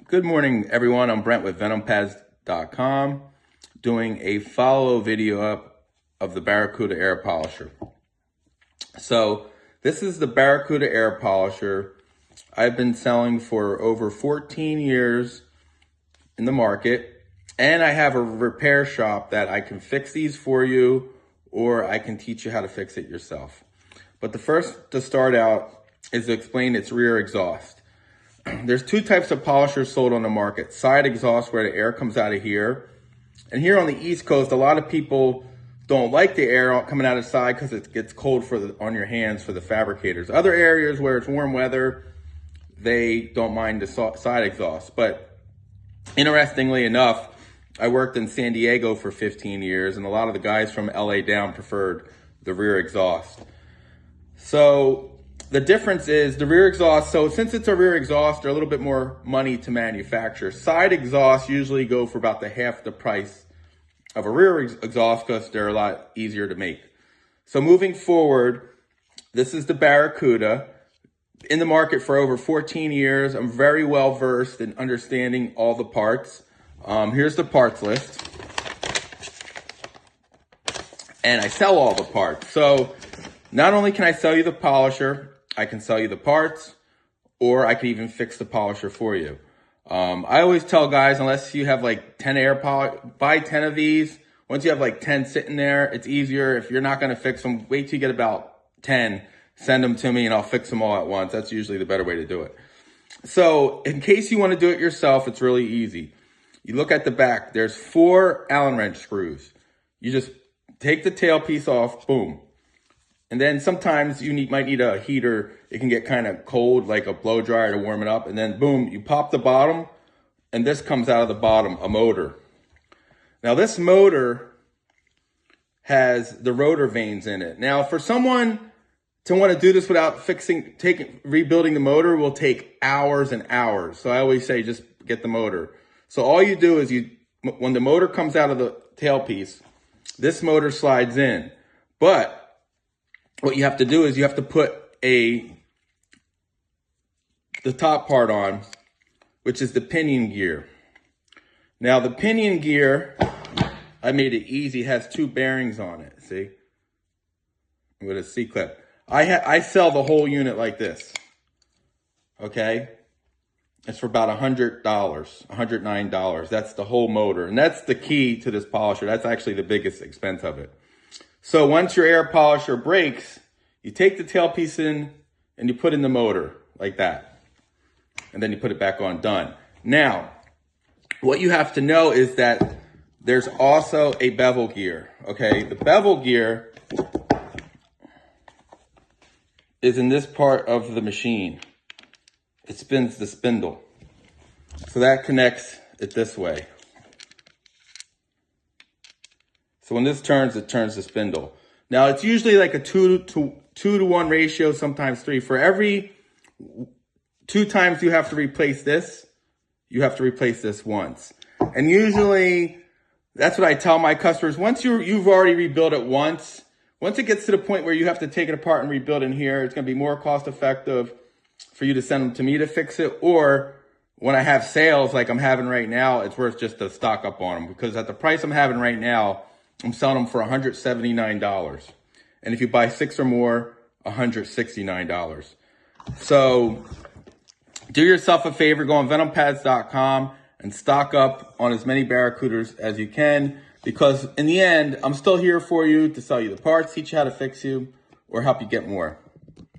Good morning, everyone. I'm Brent with VenomPads.com doing a follow video up of the Barracuda Air Polisher. So this is the Barracuda Air Polisher. I've been selling for over 14 years in the market, and I have a repair shop that I can fix these for you, or I can teach you how to fix it yourself. But the first to start out is to explain its rear exhaust. There's two types of polishers sold on the market. Side exhaust, where the air comes out of here. And here on the East Coast, a lot of people don't like the air coming out of the side because it gets cold on your hands for the fabricators. Other areas where it's warm weather, they don't mind the side exhaust. But interestingly enough, I worked in San Diego for 15 years, and a lot of the guys from LA down preferred the rear exhaust. So the difference is the rear exhaust. So since it's a rear exhaust, they're a little bit more money to manufacture. Side exhausts usually go for about half the price of a rear exhaust because they're a lot easier to make. So moving forward, this is the Barracuda. In the market for over 14 years. I'm very well versed in understanding all the parts. Here's the parts list. And I sell all the parts. So not only can I sell you the polisher, I can sell you the parts, or I can even fix the polisher for you. I always tell guys, unless you have like 10 buy 10 of these. Once you have like 10 sitting there, it's easier. If you're not going to fix them, wait till you get about 10, send them to me and I'll fix them all at once. That's usually the better way to do it. So in case you want to do it yourself, it's really easy. You look at the back, there's 4 Allen wrench screws. You just take the tailpiece off, boom. And then sometimes you might need a heater. It can get kind of cold, like a blow dryer to warm it up. And then boom, you pop the bottom and this comes out of the bottom, a motor. Now this motor has the rotor vanes in it. Now for someone to want to do this without rebuilding the motor will take hours and hours. So I always say just get the motor. So all you do is when the motor comes out of the tailpiece, this motor slides in. But what you have to do is you have to put the top part on, which is the pinion gear. Now the pinion gear, I made it easy, it has 2 bearings on it, see? With a C-clip. I sell the whole unit like this, okay? It's for about $100, $109. That's the whole motor. And that's the key to this polisher. That's actually the biggest expense of it. So once your air polisher breaks, you take the tailpiece in and you put in the motor like that. And then you put it back on, done. Now, what you have to know is that there's also a bevel gear, okay? The bevel gear is in this part of the machine. It spins the spindle. So that connects it this way. So when this turns, it turns the spindle. Now it's usually like a 2 to 1 ratio, sometimes 3. For every 2 times you have to replace this, you have to replace this once. And usually that's what I tell my customers. Once you've already rebuilt it once it gets to the point where you have to take it apart and rebuild in here, it's going to be more cost effective for you to send them to me to fix it. Or when I have sales like I'm having right now, it's worth just to stock up on them, because at the price I'm having right now, I'm selling them for $179. And if you buy 6 or more, $169. So do yourself a favor, go on VenomPads.com and stock up on as many Barracudas as you can, because in the end, I'm still here for you to sell you the parts, teach you how to fix you, or help you get more.